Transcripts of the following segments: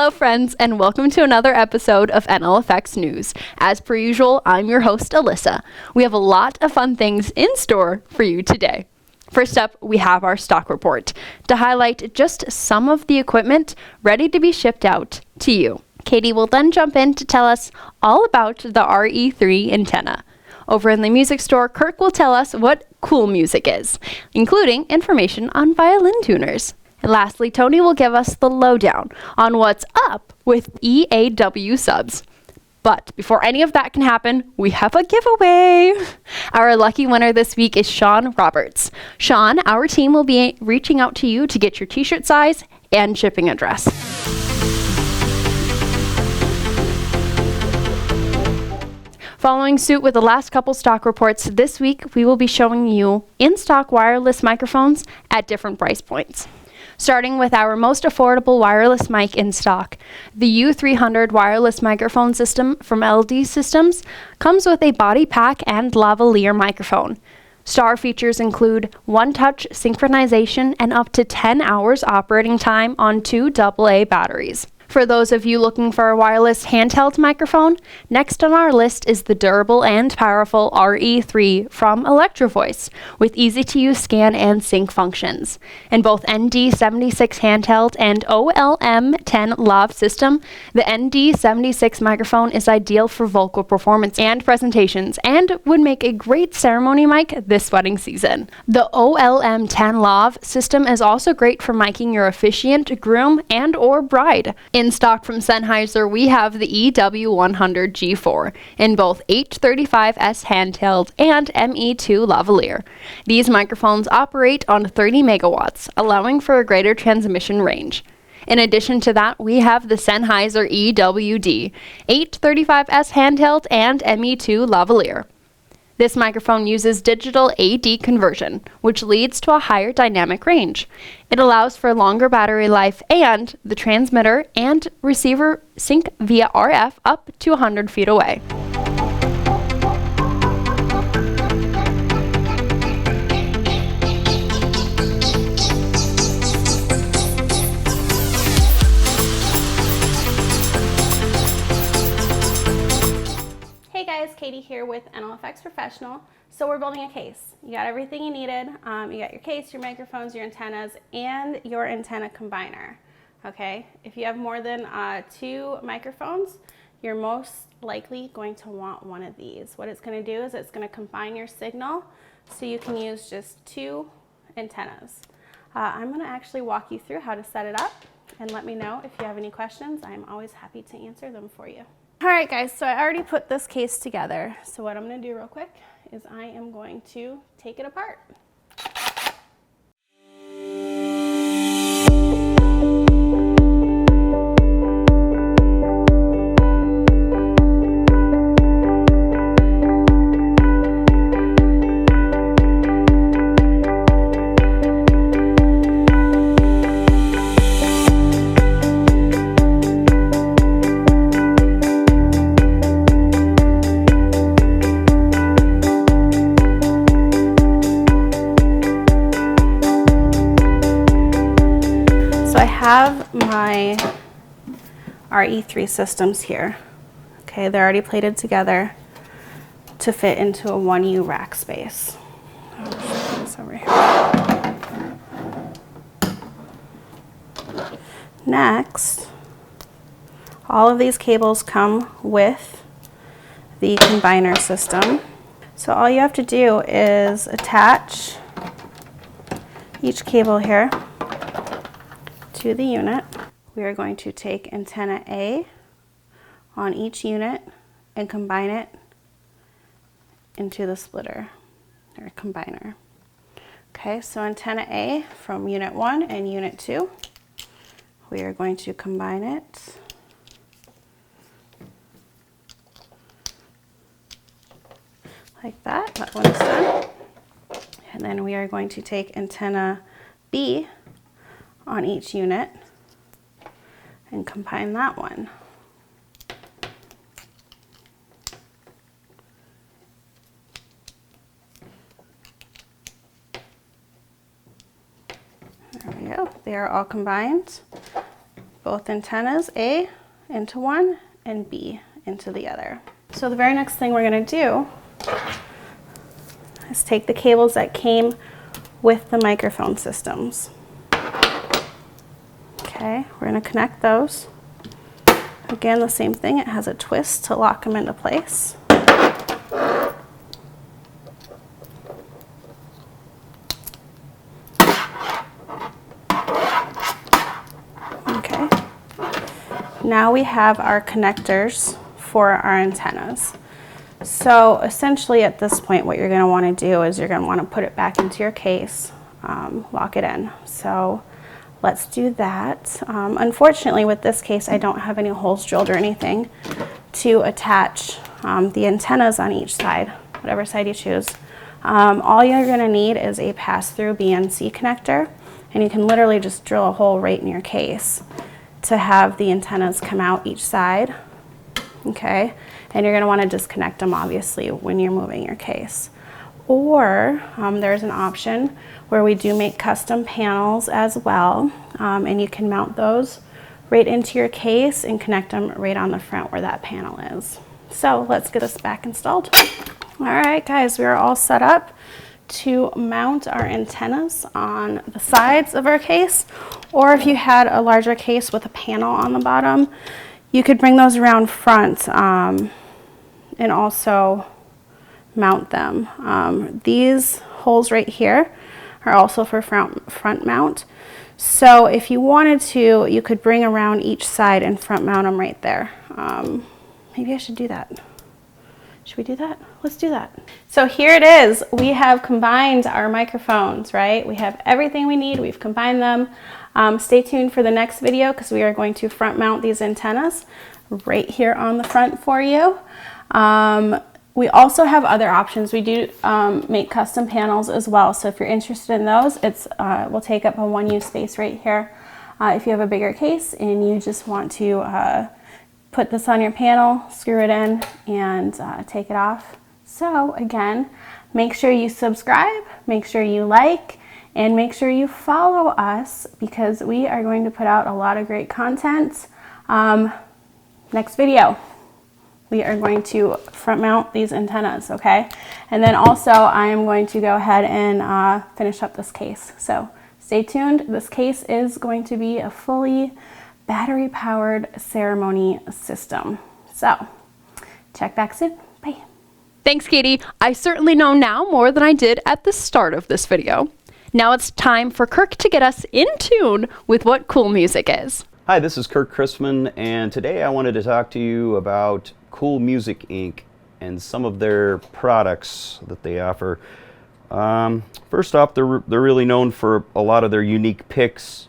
Hello friends, and welcome to another episode of NLFX News. As per usual, I'm your host Alyssa. We have a lot of fun things in store for you today. First up, we have our stock report to highlight just some of the equipment ready to be shipped out to you. Katie will then jump in to tell us all about the RE3 antenna. Over in the music store, Kirk will tell us what cool music is, including information on violin tuners. And lastly, Tony will give us the lowdown on what's up with EAW subs. But before any of that can happen, we have a giveaway. Our lucky winner this week is Sean Roberts. Sean, our team will be reaching out to you to get your t-shirt size and shipping address. Following suit with the last couple stock reports, this week we will be showing you in-stock wireless microphones at different price points. Starting with our most affordable wireless mic in stock, the U300 wireless microphone system from LD Systems comes with a body pack and lavalier microphone. Star features include one-touch synchronization and up to 10 hours operating time on 2 AA batteries. For those of you looking for a wireless handheld microphone, next on our list is the durable and powerful RE3 from Electro with easy-to-use scan and sync functions. In both ND76 handheld and OLM10 lav system, the ND76 microphone is ideal for vocal performance and presentations and would make a great ceremony mic this wedding season. The OLM10 lav system is also great for miking your officiant, groom, and or bride. In stock from Sennheiser, we have the EW100 G4 in both H35S handheld and ME2 lavalier. These microphones operate on 30 megawatts, allowing for a greater transmission range. In addition to that, we have the Sennheiser EWD, H35S handheld and ME2 lavalier. This microphone uses digital AD conversion, which leads to a higher dynamic range. It allows for longer battery life, and the transmitter and receiver sync via RF up to 100 feet away. Hey guys, Katie here with NLFX Professional. So we're building a case. You got everything you needed. You got your case, your microphones, your antennas, and your antenna combiner. Okay, if you have more than 2 microphones, you're most likely going to want one of these. What it's going to do is it's going to combine your signal so you can use just 2 antennas. I'm going to actually walk you through how to set it up, and let me know if you have any questions. I'm always happy to answer them for you. All right guys, so I already put this case together. So what I'm going to do real quick is I am going to take it apart. I have my RE3 systems here. Okay, they're already plated together to fit into a 1U rack space. I'll show this over here. Next, all of these cables come with the combiner system. So all you have to do is attach each cable here to the unit. We are going to take antenna A on each unit and combine it into the splitter or combiner. Okay, so antenna A from unit 1 and unit 2, we are going to combine it like that. That one is done. And then we are going to take antenna B on each unit and combine that one. There we go. They are all combined. both antennas, A into one and B into the other. So the very next thing we're going to do is take the cables that came with the microphone systems. Okay, we're going to connect those. Again, the same thing, it has a twist to lock them into place. Okay, now we have our connectors for our antennas. So essentially at this point what you're going to want to do is you're going to want to put it back into your case, lock it in. So let's do that. Unfortunately with this case I don't have any holes drilled or anything to attach the antennas on each side, whatever side you choose. All you're going to need is a pass-through BNC connector, and you can literally just drill a hole right in your case to have the antennas come out each side. Okay, and you're going to want to disconnect them obviously when you're moving your case. Or there's an option where we do make custom panels as well, and you can mount those right into your case and connect them right on the front where that panel is. So let's get this back installed. All right guys, we are all set up to mount our antennas on the sides of our case, or if you had a larger case with a panel on the bottom, you could bring those around front and also mount them. These holes right here are also for front mount. So if you wanted to, you could bring around each side and front mount them right there. Maybe I should do that. Should we do that? Let's do that. So here it is. We have combined our microphones, right? We have everything we need. We've combined them. Stay tuned for the next video because we are going to front mount these antennas right here on the front for you. We also have other options. We do make custom panels as well. So if you're interested in those, it's will take up a one-use space right here. If you have a bigger case and you just want to put this on your panel, screw it in, and take it off. So again, make sure you subscribe, make sure you like, and make sure you follow us because we are going to put out a lot of great content. Next video, we are going to front mount these antennas, okay? And then also I am going to go ahead and finish up this case. So stay tuned. This case is going to be a fully battery powered ceremony system. So check back soon. Bye. Thanks, Katie. I certainly know now more than I did at the start of this video. Now it's time for Kirk to get us in tune with what cool music is. Hi, this is Kirk Chrisman, and today I wanted to talk to you about Cool Music Inc. and some of their products that they offer. First off, they're really known for a lot of their unique picks.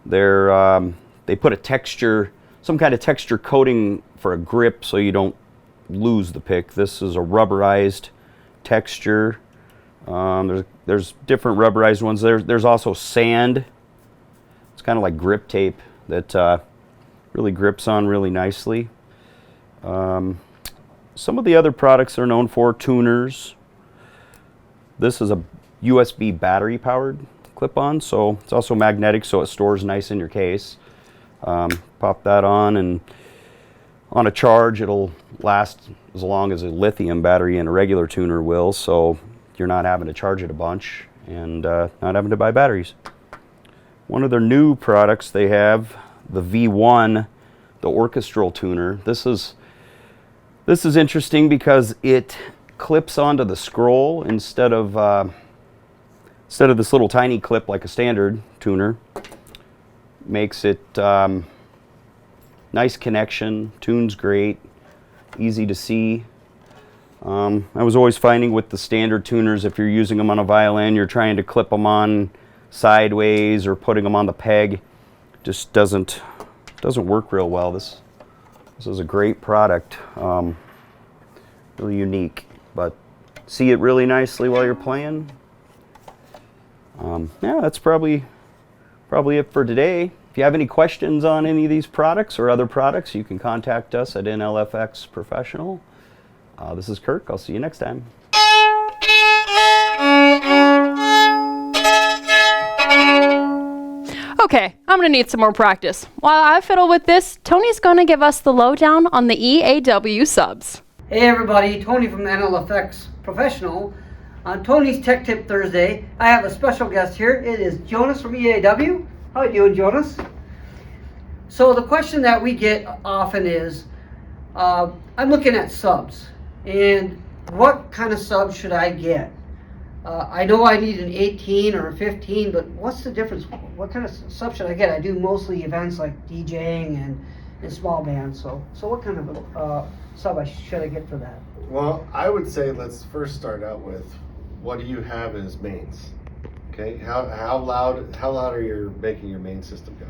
They put a texture, some kind of texture coating for a grip so you don't lose the pick. This is a rubberized texture. There's different rubberized ones. There's also sand. It's kind of like grip tape that really grips on really nicely. Some of the other products they're known for, tuners. This is a USB battery powered clip-on, so it's also magnetic, so it stores nice in your case. Pop that on, and on a charge it'll last as long as a lithium battery and a regular tuner will, so you're not having to charge it a bunch and not having to buy batteries. One of their new products they have, the V1, the orchestral tuner. This is interesting because it clips onto the scroll instead of this little tiny clip like a standard tuner. Makes it nice connection, tunes great, easy to see. I was always finding with the standard tuners, if you're using them on a violin, you're trying to clip them on sideways or putting them on the peg. Just doesn't work real well. This is a great product, really unique, but see it really nicely while you're playing. Yeah, that's probably it for today. If you have any questions on any of these products or other products, you can contact us at NLFX Professional. This is Kirk. I'll see you next time. Okay, I'm I'm gonna need some more practice. While I fiddle with this, Tony's gonna give us the lowdown on the EAW subs. Hey everybody, Tony from NLFX Professional. On Tony's Tech Tip Thursday, I have a special guest here. It is Jonas from EAW. How are you doing, Jonas? So the question that we get often is, I'm looking at subs, and what kind of sub should I get? I know I need an 18 or a 15, but what's the difference? What kind of sub should I get? I do mostly events like DJing and small bands, so what kind of sub should I get for that? Well, I would say let's first start out with, what do you have as mains? Okay, how loud are you making your main system go?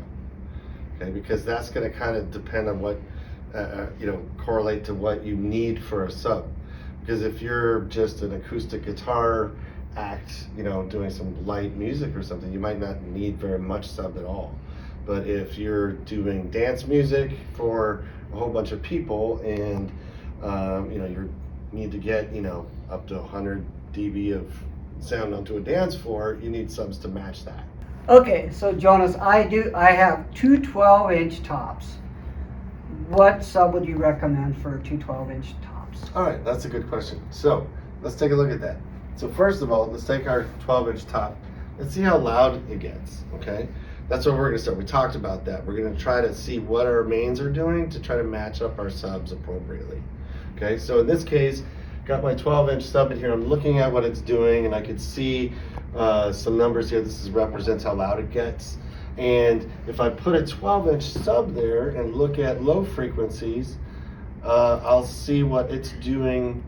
Okay, because that's going to kind of depend on what correlate to what you need for a sub. Because if you're just an acoustic guitar act, doing some light music or something, you might not need very much sub at all. But if you're doing dance music for a whole bunch of people and you need to get up to 100 dB of sound onto a dance floor, you need subs to match that. Okay, so Jonas, I have two 12-inch tops. What sub would you recommend for two 12-inch tops? All right, that's a good question. So let's take a look at that. So first of all, let's take our 12-inch top. Let's see how loud it gets, okay? That's what we're gonna start. We talked about that. We're gonna try to see what our mains are doing to try to match up our subs appropriately. Okay, so in this case, got my 12-inch sub in here. I'm looking at what it's doing, and I can see some numbers here. This represents how loud it gets. And if I put a 12-inch sub there and look at low frequencies, I'll see what it's doing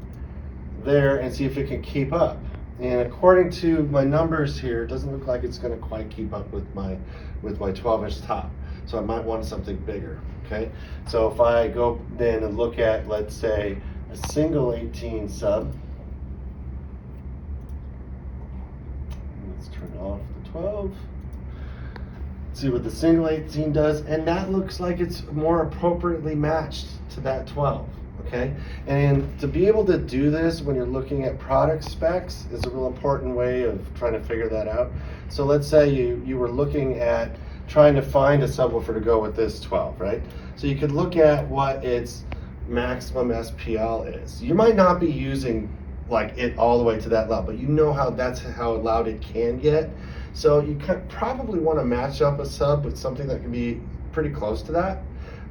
there and see if it can keep up. And according to my numbers here, it doesn't look like it's going to quite keep up with my 12-inch top. So I might want something bigger. Okay, so if I go then and look at, let's say, a single 18 sub, let's turn off the 12. See what the single 18 does, and that looks like it's more appropriately matched to that 12. Okay, and to be able to do this when you're looking at product specs is a real important way of trying to figure that out. So let's say you were looking at trying to find a subwoofer to go with this 12, right? So you could look at what its maximum SPL is. You might not be using like it all the way to that loud, but that's how loud it can get. So you probably want to match up a sub with something that can be pretty close to that.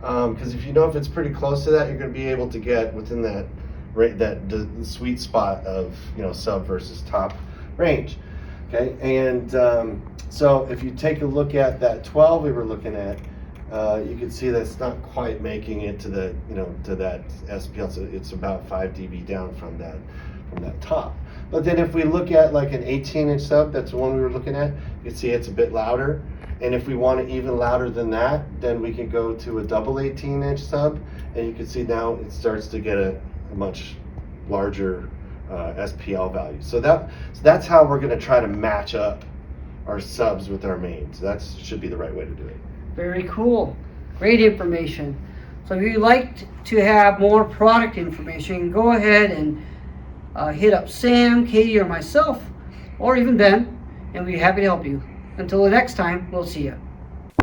Because if it's pretty close to that, you're going to be able to get within that the sweet spot of sub versus top range. Okay, and so if you take a look at that 12 we were looking at, you can see that it's not quite making it to the to that SPL. So it's about 5 dB down from that top. But then if we look at like an 18-inch sub, that's the one we were looking at, you can see it's a bit louder. And if we want it even louder than that, then we can go to a double 18-inch sub, and you can see now it starts to get a much larger SPL value. So that's how we're going to try to match up our subs with our mains. That should be the right way to do it. Very cool. Great information. So if you'd like to have more product information, go ahead and hit up Sam, Katie, or myself, or even Ben, and we'd be happy to help you. Until the next time, we'll see you.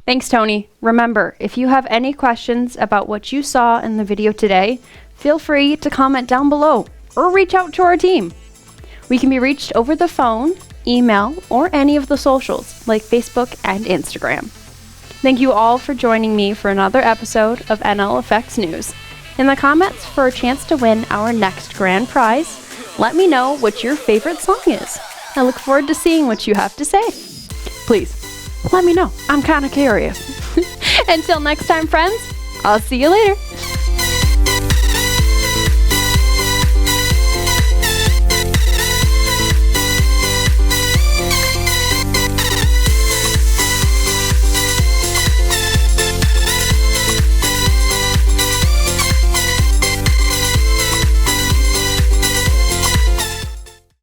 Thanks, Tony. Remember, if you have any questions about what you saw in the video today, feel free to comment down below or reach out to our team. We can be reached over the phone, email, or any of the socials like Facebook and Instagram. Thank you all for joining me for another episode of NLFX News. In the comments for a chance to win our next grand prize, let me know what your favorite song is. I look forward to seeing what you have to say. Please, let me know. I'm kind of curious. Until next time, friends, I'll see you later.